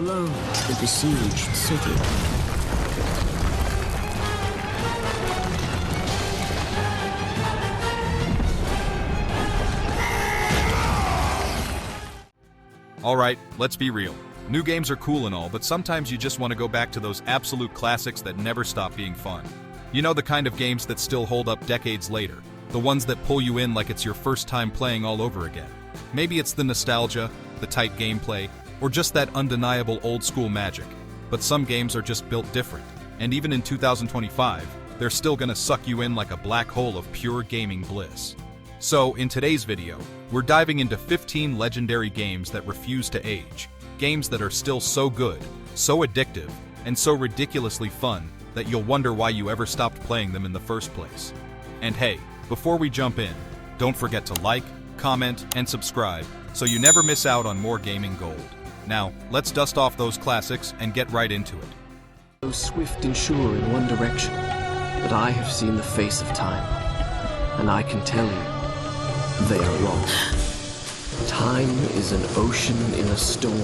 blow the besieged city. Alright, let's be real. New games are cool and all, but sometimes you just want to go back to those absolute classics that never stop being fun. You know, the kind of games that still hold up decades later. The ones that pull you in like it's your first time playing all over again. Maybe it's the nostalgia, the tight gameplay, or just that undeniable old-school magic. But some games are just built different, and even in 2025, they're still gonna suck you in like a black hole of pure gaming bliss. So, in today's video, we're diving into 15 legendary games that refuse to age. Games that are still so good, so addictive, and so ridiculously fun that you'll wonder why you ever stopped playing them in the first place. And hey, before we jump in, don't forget to like, comment, and subscribe so you never miss out on more gaming gold. Now, let's dust off those classics and get right into it. So swift and sure in one direction, but I have seen the face of time, and I can tell you, they are wrong. Time is an ocean in a storm.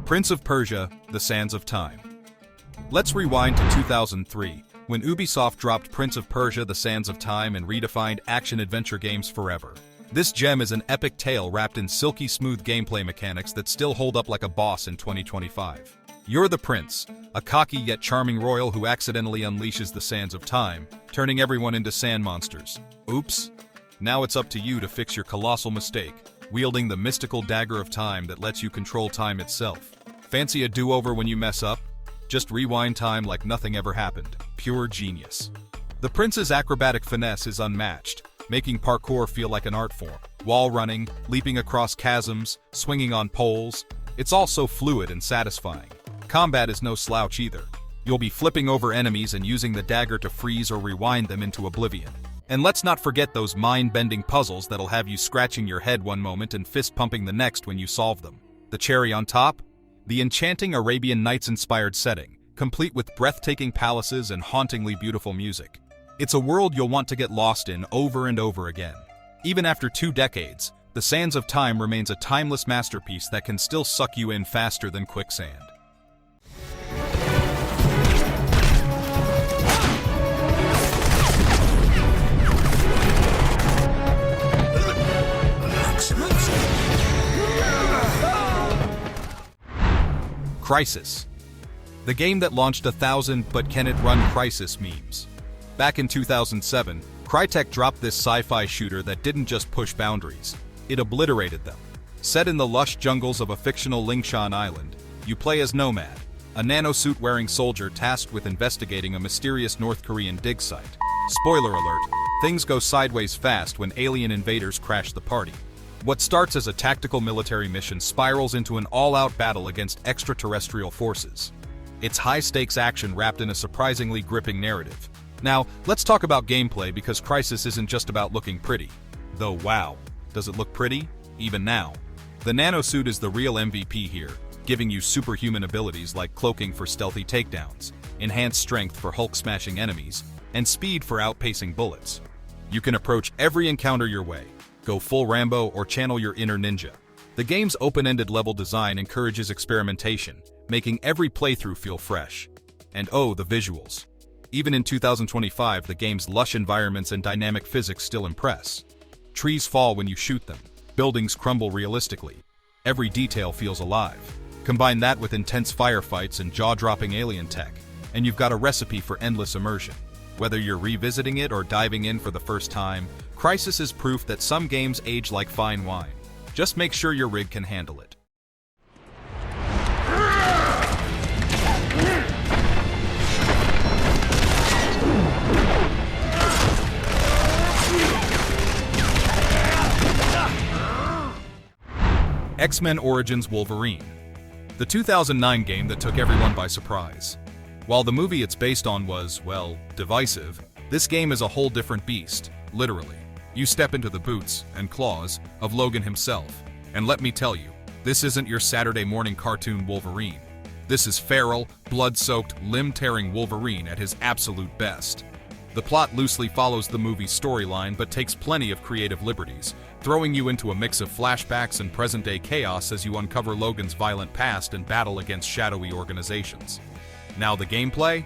Prince of Persia: The Sands of Time. Let's rewind to 2003, when Ubisoft dropped Prince of Persia: The Sands of Time and redefined action-adventure games forever. This gem is an epic tale wrapped in silky smooth gameplay mechanics that still hold up like a boss in 2025. You're the prince, a cocky yet charming royal who accidentally unleashes the sands of time, turning everyone into sand monsters. Oops. Now it's up to you to fix your colossal mistake, wielding the mystical dagger of time that lets you control time itself. Fancy a do-over when you mess up? Just rewind time like nothing ever happened. Pure genius. The prince's acrobatic finesse is unmatched, making parkour feel like an art form. Wall running, leaping across chasms, swinging on poles. It's all so fluid and satisfying. Combat is no slouch either. You'll be flipping over enemies and using the dagger to freeze or rewind them into oblivion. And let's not forget those mind-bending puzzles that'll have you scratching your head one moment and fist-pumping the next when you solve them. The cherry on top? The enchanting Arabian Nights-inspired setting, complete with breathtaking palaces and hauntingly beautiful music. It's a world you'll want to get lost in over and over again. Even after 2 decades, The Sands of Time remains a timeless masterpiece that can still suck you in faster than quicksand. Crysis. The game that launched 1,000 "but can it run Crysis" memes. Back in 2007, Crytek dropped this sci-fi shooter that didn't just push boundaries, it obliterated them. Set in the lush jungles of a fictional Lingshan island, you play as Nomad, a nanosuit-wearing soldier tasked with investigating a mysterious North Korean dig site. Spoiler alert, things go sideways fast when alien invaders crash the party. What starts as a tactical military mission spirals into an all-out battle against extraterrestrial forces. It's high-stakes action wrapped in a surprisingly gripping narrative. Now, let's talk about gameplay because Crysis isn't just about looking pretty. Though wow, does it look pretty? Even now. The nanosuit is the real MVP here, giving you superhuman abilities like cloaking for stealthy takedowns, enhanced strength for Hulk-smashing enemies, and speed for outpacing bullets. You can approach every encounter your way, go full Rambo or channel your inner ninja. The game's open-ended level design encourages experimentation, making every playthrough feel fresh. And oh, the visuals. Even in 2025, the game's lush environments and dynamic physics still impress. Trees fall when you shoot them, buildings crumble realistically. Every detail feels alive. Combine that with intense firefights and jaw-dropping alien tech, and you've got a recipe for endless immersion. Whether you're revisiting it or diving in for the first time, Crysis is proof that some games age like fine wine. Just make sure your rig can handle it. X-Men Origins Wolverine. The 2009 game that took everyone by surprise. While the movie it's based on was, well, divisive, this game is a whole different beast, literally. You step into the boots and claws of Logan himself, and let me tell you, this isn't your Saturday morning cartoon Wolverine. This is feral, blood-soaked, limb-tearing Wolverine at his absolute best. The plot loosely follows the movie's storyline but takes plenty of creative liberties, throwing you into a mix of flashbacks and present-day chaos as you uncover Logan's violent past and battle against shadowy organizations. Now the gameplay?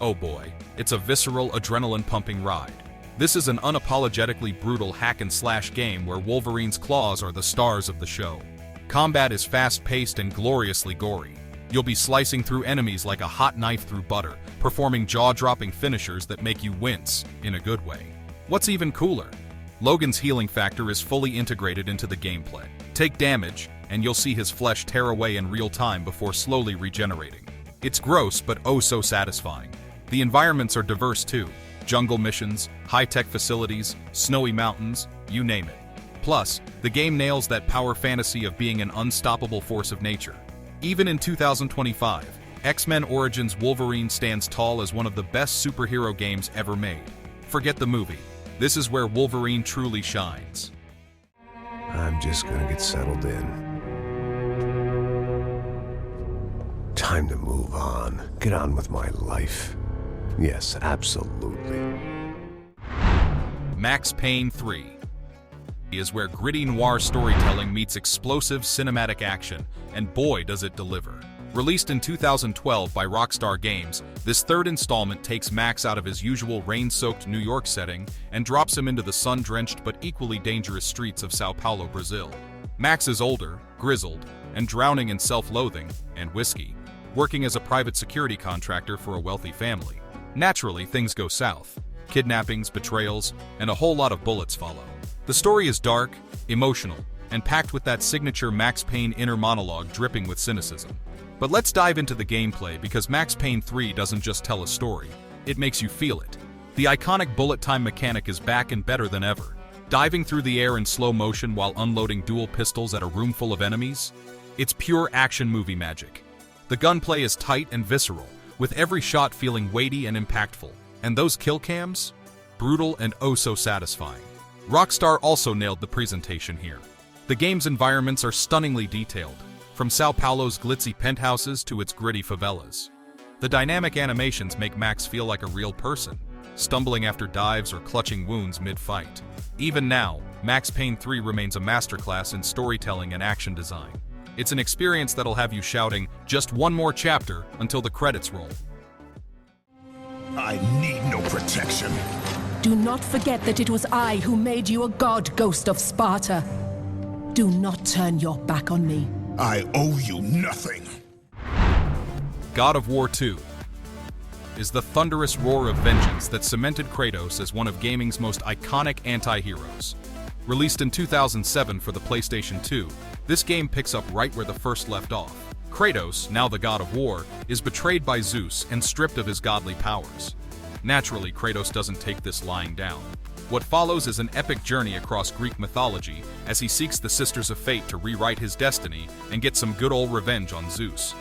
Oh boy, it's a visceral, adrenaline-pumping ride. This is an unapologetically brutal hack-and-slash game where Wolverine's claws are the stars of the show. Combat is fast-paced and gloriously gory. You'll be slicing through enemies like a hot knife through butter, performing jaw-dropping finishers that make you wince, in a good way. What's even cooler? Logan's healing factor is fully integrated into the gameplay. Take damage, and you'll see his flesh tear away in real time before slowly regenerating. It's gross, but oh so satisfying. The environments are diverse too. Jungle missions, high-tech facilities, snowy mountains, you name it. Plus, the game nails that power fantasy of being an unstoppable force of nature. Even in 2025, X-Men Origins Wolverine stands tall as one of the best superhero games ever made. Forget the movie. This is where Wolverine truly shines. I'm just gonna get settled in. Time to move on. Get on with my life. Yes, absolutely. Max Payne 3 is where gritty noir storytelling meets explosive cinematic action, and boy does it deliver. Released in 2012 by Rockstar Games, this third installment takes Max out of his usual rain-soaked New York setting and drops him into the sun-drenched but equally dangerous streets of Sao Paulo, Brazil. Max is older, grizzled, and drowning in self-loathing and whiskey, working as a private security contractor for a wealthy family. Naturally, things go south. Kidnappings, betrayals, and a whole lot of bullets follow. The story is dark, emotional, and packed with that signature Max Payne inner monologue dripping with cynicism. But let's dive into the gameplay because Max Payne 3 doesn't just tell a story, it makes you feel it. The iconic bullet time mechanic is back and better than ever. Diving through the air in slow motion while unloading dual pistols at a room full of enemies? It's pure action movie magic. The gunplay is tight and visceral, with every shot feeling weighty and impactful. And those kill cams? Brutal and oh so satisfying. Rockstar also nailed the presentation here. The game's environments are stunningly detailed, from Sao Paulo's glitzy penthouses to its gritty favelas. The dynamic animations make Max feel like a real person, stumbling after dives or clutching wounds mid-fight. Even now, Max Payne 3 remains a masterclass in storytelling and action design. It's an experience that'll have you shouting, "Just one more chapter," until the credits roll. I need no protection. Do not forget that it was I who made you a god, Ghost of Sparta. Do not turn your back on me. I owe you nothing. God of War 2 is the thunderous roar of vengeance that cemented Kratos as one of gaming's most iconic anti-heroes. Released in 2007 for the PlayStation 2, this game picks up right where the first left off. Kratos, now the God of War, is betrayed by Zeus and stripped of his godly powers. Naturally, Kratos doesn't take this lying down. What follows is an epic journey across Greek mythology as he seeks the Sisters of Fate to rewrite his destiny and get some good old revenge on Zeus.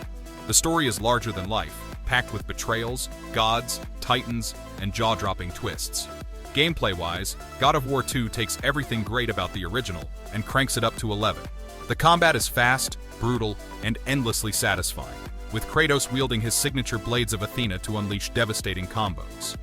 The story is larger than life, packed with betrayals, gods, titans, and jaw-dropping twists. Gameplay-wise, God of War 2 takes everything great about the original and cranks it up to 11. The combat is fast, brutal, and endlessly satisfying, with Kratos wielding his signature Blades of Athena to unleash devastating combos.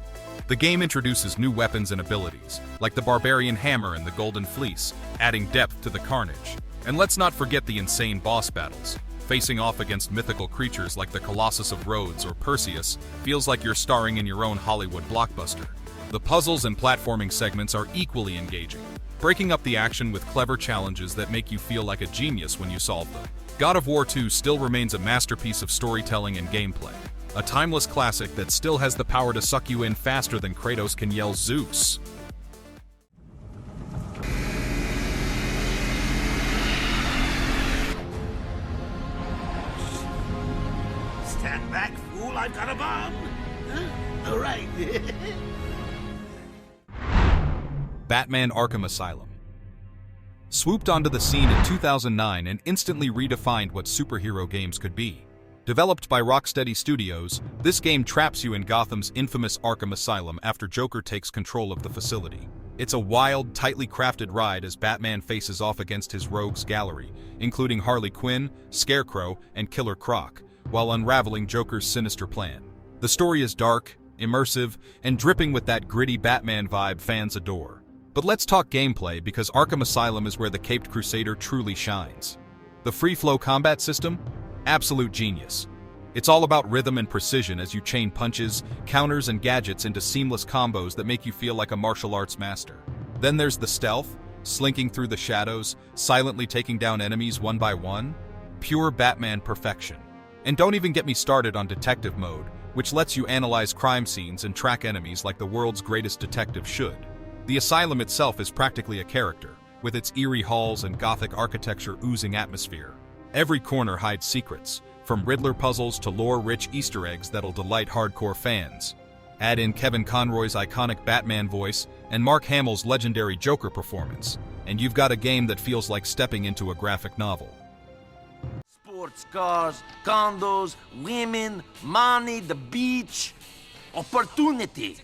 The game introduces new weapons and abilities, like the Barbarian Hammer and the Golden Fleece, adding depth to the carnage. And let's not forget the insane boss battles. Facing off against mythical creatures like the Colossus of Rhodes or Perseus feels like you're starring in your own Hollywood blockbuster. The puzzles and platforming segments are equally engaging, breaking up the action with clever challenges that make you feel like a genius when you solve them. God of War 2 still remains a masterpiece of storytelling and gameplay, a timeless classic that still has the power to suck you in faster than Kratos can yell Zeus. Stand back, fool, I've got a bomb. Huh? All right. Batman Arkham Asylum swooped onto the scene in 2009 and instantly redefined what superhero games could be. Developed by Rocksteady Studios, this game traps you in Gotham's infamous Arkham Asylum after Joker takes control of the facility. It's a wild, tightly crafted ride as Batman faces off against his rogues gallery, including Harley Quinn, Scarecrow, and Killer Croc, while unraveling Joker's sinister plan. The story is dark, immersive, and dripping with that gritty Batman vibe fans adore. But let's talk gameplay, because Arkham Asylum is where the Caped Crusader truly shines. The free-flow combat system? Absolute genius. It's all about rhythm and precision as you chain punches, counters, and gadgets into seamless combos that make you feel like a martial arts master. Then there's the stealth, slinking through the shadows, silently taking down enemies one by one. Pure Batman perfection. And don't even get me started on detective mode, which lets you analyze crime scenes and track enemies like the world's greatest detective should. The Asylum itself is practically a character, with its eerie halls and gothic architecture oozing atmosphere. Every corner hides secrets, from Riddler puzzles to lore-rich Easter eggs that'll delight hardcore fans. Add in Kevin Conroy's iconic Batman voice and Mark Hamill's legendary Joker performance, and you've got a game that feels like stepping into a graphic novel. Sports cars, condos, women, money, the beach, opportunity.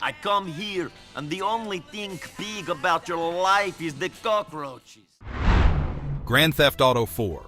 I come here, and the only thing big about your life is the cockroaches. Grand Theft Auto 4.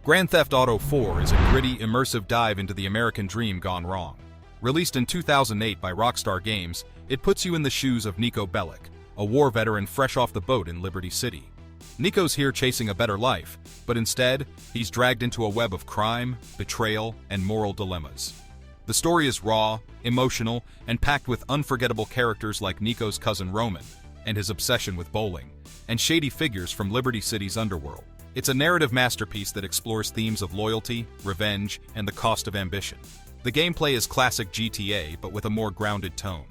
Grand Theft Auto 4 is a gritty, immersive dive into the American dream gone wrong. Released in 2008 by Rockstar Games, it puts you in the shoes of Nico Bellic, a war veteran fresh off the boat in Liberty City. Nico's here chasing a better life, but instead, he's dragged into a web of crime, betrayal, and moral dilemmas. The story is raw, emotional, and packed with unforgettable characters like Nico's cousin Roman, and his obsession with bowling, and shady figures from Liberty City's underworld. It's a narrative masterpiece that explores themes of loyalty, revenge, and the cost of ambition. The gameplay is classic GTA, but with a more grounded tone.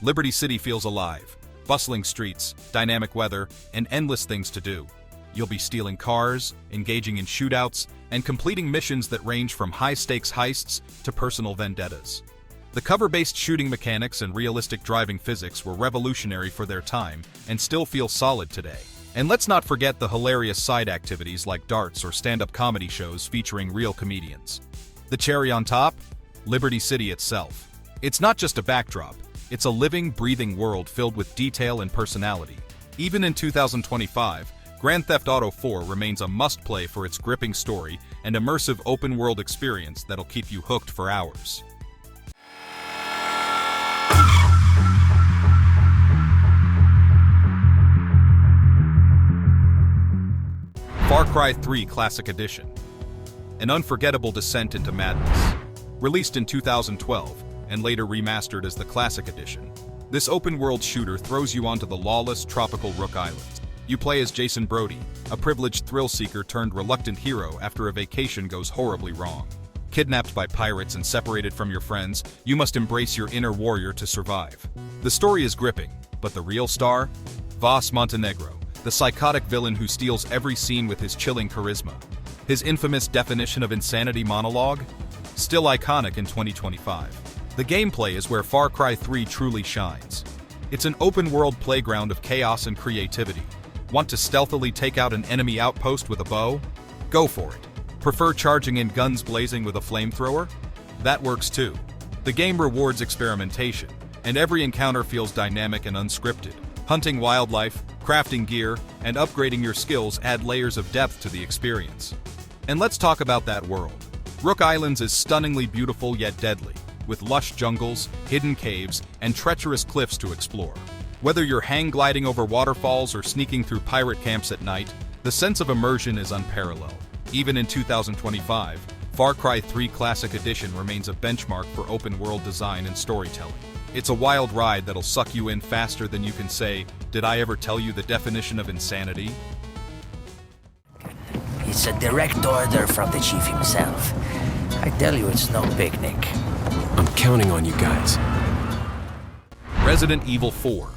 Liberty City feels alive. Bustling streets, dynamic weather, and endless things to do. You'll be stealing cars, engaging in shootouts, and completing missions that range from high-stakes heists to personal vendettas. The cover-based shooting mechanics and realistic driving physics were revolutionary for their time and still feel solid today. And let's not forget the hilarious side activities like darts or stand-up comedy shows featuring real comedians. The cherry on top? Liberty City itself. It's not just a backdrop, it's a living, breathing world filled with detail and personality. Even in 2025, Grand Theft Auto 4 remains a must-play for its gripping story and immersive open-world experience that'll keep you hooked for hours. Far Cry 3 Classic Edition. An unforgettable descent into madness. Released in 2012 and later remastered as the Classic Edition, this open-world shooter throws you onto the lawless tropical Rook Islands. You play as Jason Brody, a privileged thrill-seeker turned reluctant hero after a vacation goes horribly wrong. Kidnapped by pirates and separated from your friends, you must embrace your inner warrior to survive. The story is gripping, but the real star? Vas Montenegro, the psychotic villain who steals every scene with his chilling charisma. His infamous definition of insanity monologue? Still iconic in 2025. The gameplay is where Far Cry 3 truly shines. It's an open-world playground of chaos and creativity. Want to stealthily take out an enemy outpost with a bow? Go for it. Prefer charging in guns blazing with a flamethrower? That works too. The game rewards experimentation, and every encounter feels dynamic and unscripted. Hunting wildlife, crafting gear, and upgrading your skills add layers of depth to the experience. And let's talk about that world. Rook Islands is stunningly beautiful yet deadly, with lush jungles, hidden caves, and treacherous cliffs to explore. Whether you're hang gliding over waterfalls or sneaking through pirate camps at night, the sense of immersion is unparalleled. Even in 2025, Far Cry 3 Classic Edition remains a benchmark for open-world design and storytelling. It's a wild ride that'll suck you in faster than you can say, "Did I ever tell you the definition of insanity?" It's a direct order from the chief himself. I tell you, it's no picnic. I'm counting on you guys. Resident Evil 4.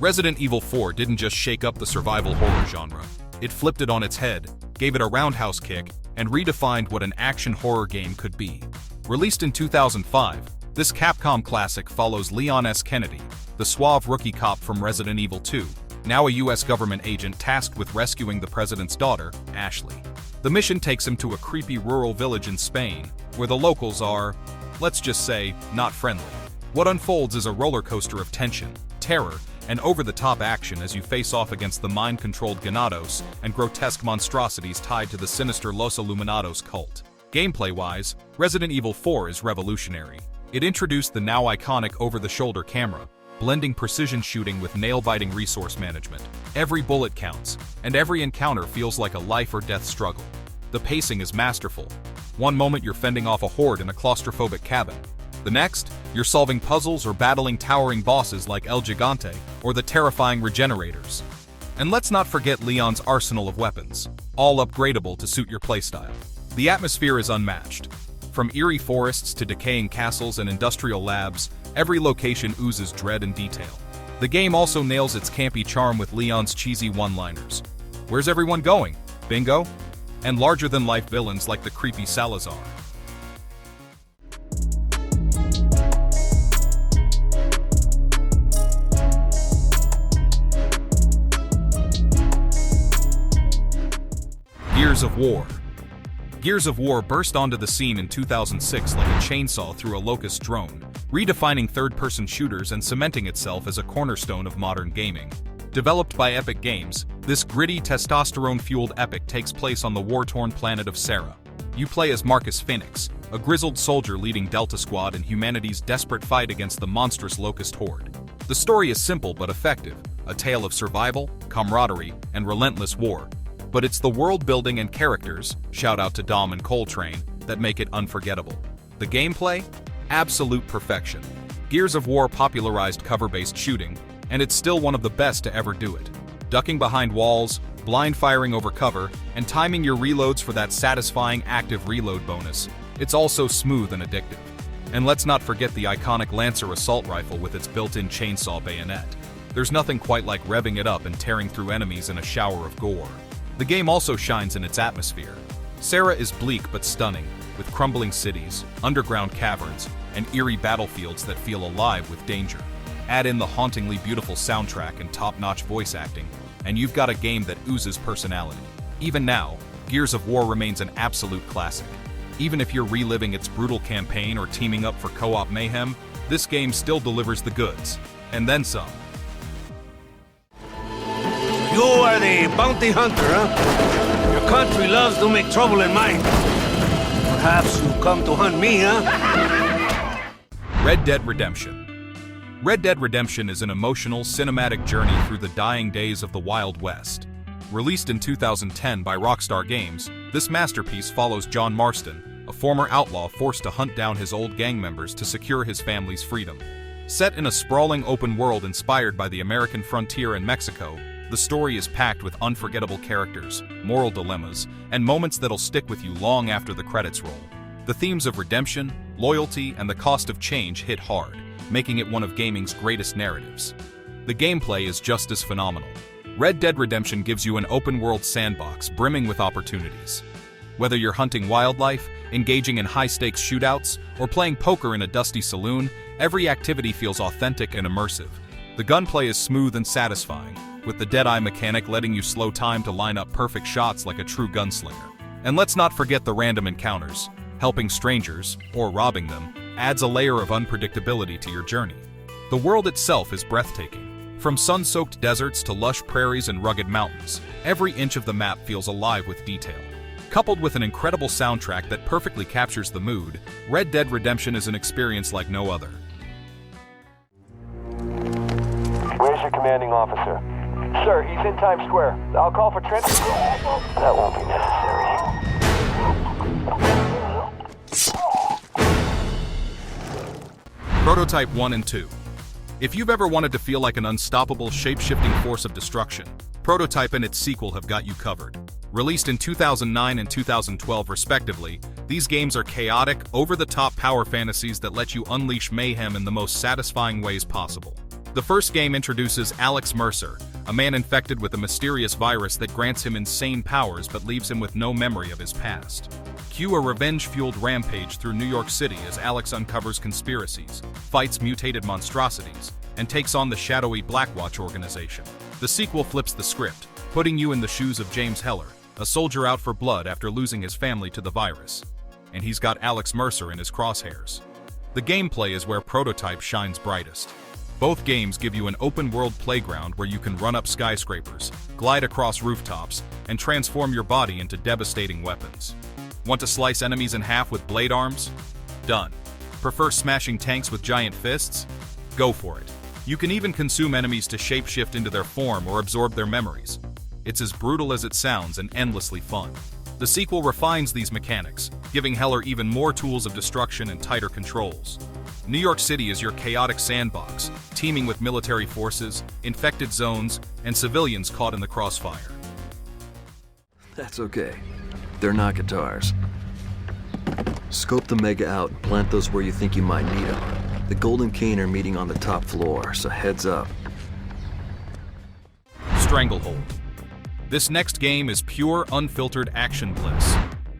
Resident Evil 4 didn't just shake up the survival horror genre. It flipped it on its head, gave it a roundhouse kick, and redefined what an action horror game could be. Released in 2005, this Capcom classic follows Leon S. Kennedy, the suave rookie cop from Resident Evil 2, now a US government agent tasked with rescuing the president's daughter, Ashley. The mission takes him to a creepy rural village in Spain, where the locals are, let's just say, not friendly. What unfolds is a roller coaster of tension, terror, and over-the-top action as you face off against the mind-controlled Ganados and grotesque monstrosities tied to the sinister Los Illuminados cult. Gameplay-wise, Resident Evil 4 is revolutionary. It introduced the now iconic over-the-shoulder camera, blending precision shooting with nail-biting resource management. Every bullet counts, and every encounter feels like a life-or-death struggle. The pacing is masterful. One moment you're fending off a horde in a claustrophobic cabin. The next, you're solving puzzles or battling towering bosses like El Gigante or the terrifying Regenerators. And let's not forget Leon's arsenal of weapons, all upgradable to suit your playstyle. The atmosphere is unmatched. From eerie forests to decaying castles and industrial labs, every location oozes dread and detail. The game also nails its campy charm with Leon's cheesy one-liners. Where's everyone going? Bingo? And larger-than-life villains like the creepy Salazar. Gears of War. Gears of War burst onto the scene in 2006 like a chainsaw through a locust drone, redefining third-person shooters and cementing itself as a cornerstone of modern gaming. Developed by Epic Games, this gritty, testosterone-fueled epic takes place on the war-torn planet of Sera. You play as Marcus Phoenix, a grizzled soldier leading Delta Squad in humanity's desperate fight against the monstrous Locust Horde. The story is simple but effective, a tale of survival, camaraderie, and relentless war. But it's the world-building and characters, shout out to Dom and Coltrane, that make it unforgettable. The gameplay? Absolute perfection. Gears of War popularized cover-based shooting, and it's still one of the best to ever do it. Ducking behind walls, blind firing over cover, and timing your reloads for that satisfying active reload bonus. It's all so smooth and addictive. And let's not forget the iconic Lancer assault rifle with its built-in chainsaw bayonet. There's nothing quite like revving it up and tearing through enemies in a shower of gore. The game also shines in its atmosphere. Sera is bleak but stunning, with crumbling cities, underground caverns, and eerie battlefields that feel alive with danger. Add in the hauntingly beautiful soundtrack and top-notch voice acting, and you've got a game that oozes personality. Even now, Gears of War remains an absolute classic. Even if you're reliving its brutal campaign or teaming up for co-op mayhem, this game still delivers the goods, and then some. You are the bounty hunter, huh? Your country loves to make trouble in mine. Perhaps you come to hunt me, huh? Red Dead Redemption. Red Dead Redemption is an emotional, cinematic journey through the dying days of the Wild West. Released in 2010 by Rockstar Games, this masterpiece follows John Marston, a former outlaw forced to hunt down his old gang members to secure his family's freedom. Set in a sprawling open world inspired by the American frontier in Mexico, the story is packed with unforgettable characters, moral dilemmas, and moments that'll stick with you long after the credits roll. The themes of redemption, loyalty, and the cost of change hit hard, making it one of gaming's greatest narratives. The gameplay is just as phenomenal. Red Dead Redemption gives you an open-world sandbox brimming with opportunities. Whether you're hunting wildlife, engaging in high-stakes shootouts, or playing poker in a dusty saloon, every activity feels authentic and immersive. The gunplay is smooth and satisfying, with the Deadeye mechanic letting you slow time to line up perfect shots like a true gunslinger. And let's not forget the random encounters. Helping strangers, or robbing them, adds a layer of unpredictability to your journey. The world itself is breathtaking. From sun-soaked deserts to lush prairies and rugged mountains, every inch of the map feels alive with detail. Coupled with an incredible soundtrack that perfectly captures the mood, Red Dead Redemption is an experience like no other. Where's your commanding officer? Sir, he's in Times Square. I'll call for transport. That won't be necessary. Prototype 1 and 2. If you've ever wanted to feel like an unstoppable, shape-shifting force of destruction, Prototype and its sequel have got you covered. Released in 2009 and 2012 respectively, these games are chaotic, over-the-top power fantasies that let you unleash mayhem in the most satisfying ways possible. The first game introduces Alex Mercer, a man infected with a mysterious virus that grants him insane powers but leaves him with no memory of his past. Cue a revenge-fueled rampage through New York City as Alex uncovers conspiracies, fights mutated monstrosities, and takes on the shadowy Blackwatch organization. The sequel flips the script, putting you in the shoes of James Heller, a soldier out for blood after losing his family to the virus. And he's got Alex Mercer in his crosshairs. The gameplay is where Prototype shines brightest. Both games give you an open-world playground where you can run up skyscrapers, glide across rooftops, and transform your body into devastating weapons. Want to slice enemies in half with blade arms? Done. Prefer smashing tanks with giant fists? Go for it. You can even consume enemies to shapeshift into their form or absorb their memories. It's as brutal as it sounds and endlessly fun. The sequel refines these mechanics, giving Heller even more tools of destruction and tighter controls. New York City is your chaotic sandbox, teeming with military forces, infected zones, and civilians caught in the crossfire. That's okay. They're not guitars. Scope the Mega out and plant those where you think you might need them. The Golden Cane are meeting on the top floor, so heads up. Stranglehold. This next game is pure, unfiltered action bliss.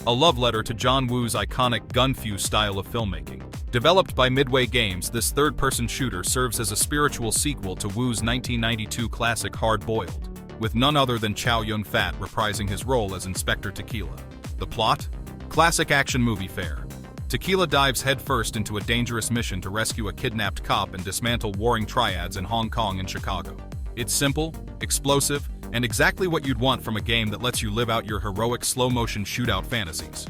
A love letter to John Woo's iconic gun-fu style of filmmaking. Developed by Midway Games, this third-person shooter serves as a spiritual sequel to Woo's 1992 classic Hard Boiled, with none other than Chow Yun-fat reprising his role as Inspector Tequila. The plot? Classic action movie fare. Tequila dives headfirst into a dangerous mission to rescue a kidnapped cop and dismantle warring triads in Hong Kong and Chicago. It's simple, explosive, and exactly what you'd want from a game that lets you live out your heroic slow-motion shootout fantasies.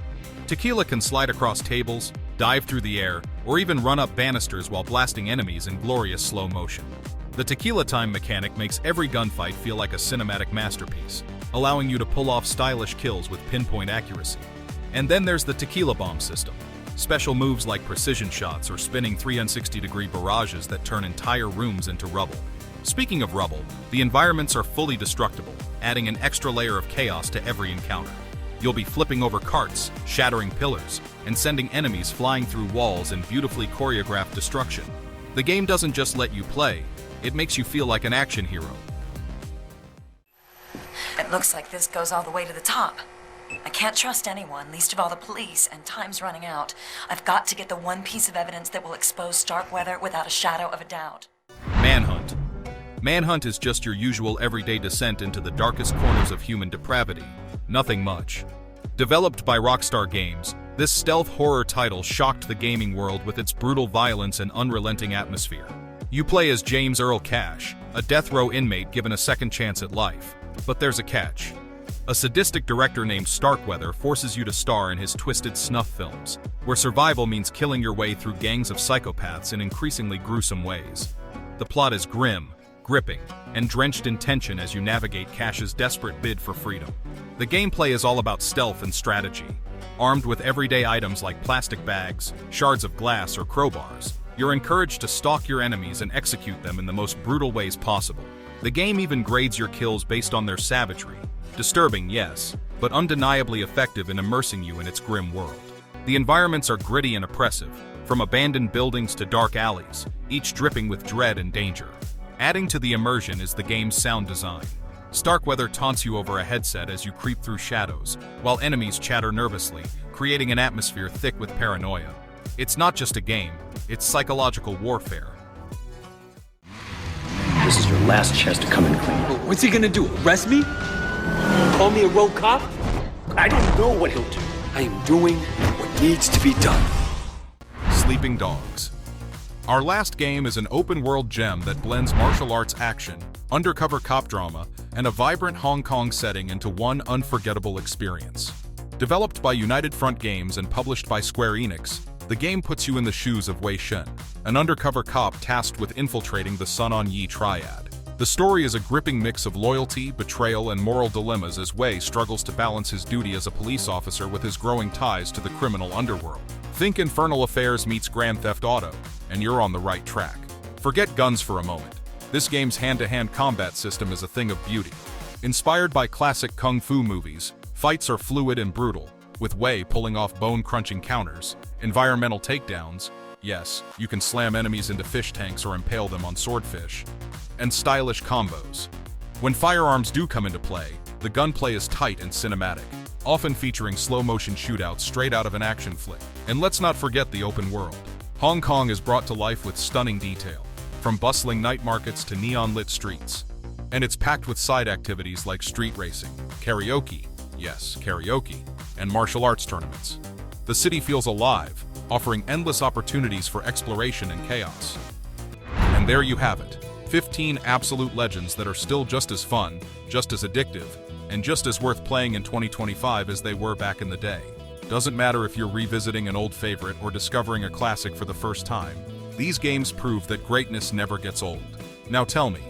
Tequila can slide across tables, dive through the air, or even run up banisters while blasting enemies in glorious slow motion. The Tequila time mechanic makes every gunfight feel like a cinematic masterpiece, allowing you to pull off stylish kills with pinpoint accuracy. And then there's the Tequila bomb system. Special moves like precision shots or spinning 360-degree barrages that turn entire rooms into rubble. Speaking of rubble, the environments are fully destructible, adding an extra layer of chaos to every encounter. You'll be flipping over carts, shattering pillars, and sending enemies flying through walls in beautifully choreographed destruction. The game doesn't just let you play, it makes you feel like an action hero. It looks like this goes all the way to the top. I can't trust anyone, least of all the police, and time's running out. I've got to get the one piece of evidence that will expose Starkweather without a shadow of a doubt. Manhunt. Manhunt is just your usual everyday descent into the darkest corners of human depravity. Nothing much. Developed by Rockstar Games, this stealth horror title shocked the gaming world with its brutal violence and unrelenting atmosphere. You play as James Earl Cash, a death row inmate given a second chance at life. But there's a catch. A sadistic director named Starkweather forces you to star in his twisted snuff films, where survival means killing your way through gangs of psychopaths in increasingly gruesome ways. The plot is grim, gripping, and drenched in tension as you navigate Cash's desperate bid for freedom. The gameplay is all about stealth and strategy. Armed with everyday items like plastic bags, shards of glass, or crowbars, you're encouraged to stalk your enemies and execute them in the most brutal ways possible. The game even grades your kills based on their savagery. Disturbing, yes, but undeniably effective in immersing you in its grim world. The environments are gritty and oppressive, from abandoned buildings to dark alleys, each dripping with dread and danger. Adding to the immersion is the game's sound design. Starkweather taunts you over a headset as you creep through shadows, while enemies chatter nervously, creating an atmosphere thick with paranoia. It's not just a game, it's psychological warfare. This is your last chance to come in clean. What's he gonna do? Arrest me? Call me a rogue cop? I don't know what he'll do. I am doing what needs to be done. Sleeping Dogs. Our last game is an open-world gem that blends martial arts action, undercover cop drama, and a vibrant Hong Kong setting into one unforgettable experience. Developed by United Front Games and published by Square Enix, the game puts you in the shoes of Wei Shen, an undercover cop tasked with infiltrating the Sun On Yi triad. The story is a gripping mix of loyalty, betrayal, and moral dilemmas as Wei struggles to balance his duty as a police officer with his growing ties to the criminal underworld. Think Infernal Affairs meets Grand Theft Auto, and you're on the right track. Forget guns for a moment. This game's hand-to-hand combat system is a thing of beauty. Inspired by classic kung fu movies, fights are fluid and brutal, with Wei pulling off bone-crunching counters, environmental takedowns, yes, you can slam enemies into fish tanks or impale them on swordfish, and stylish combos. When firearms do come into play, the gunplay is tight and cinematic, often featuring slow-motion shootouts straight out of an action flick. And let's not forget the open world. Hong Kong is brought to life with stunning detail, from bustling night markets to neon-lit streets. And it's packed with side activities like street racing, karaoke, yes, karaoke, and martial arts tournaments. The city feels alive, offering endless opportunities for exploration and chaos. And there you have it, 15 absolute legends that are still just as fun, just as addictive, and just as worth playing in 2025 as they were back in the day. Doesn't matter if you're revisiting an old favorite or discovering a classic for the first time. These games prove that greatness never gets old. Now tell me,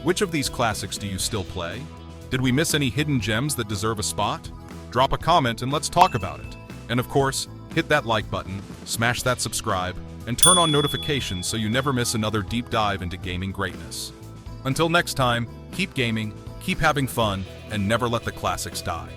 which of these classics do you still play? Did we miss any hidden gems that deserve a spot? Drop a comment and let's talk about it. And of course, hit that like button, smash that subscribe, and turn on notifications so you never miss another deep dive into gaming greatness. Until next time, keep gaming, keep having fun, and never let the classics die.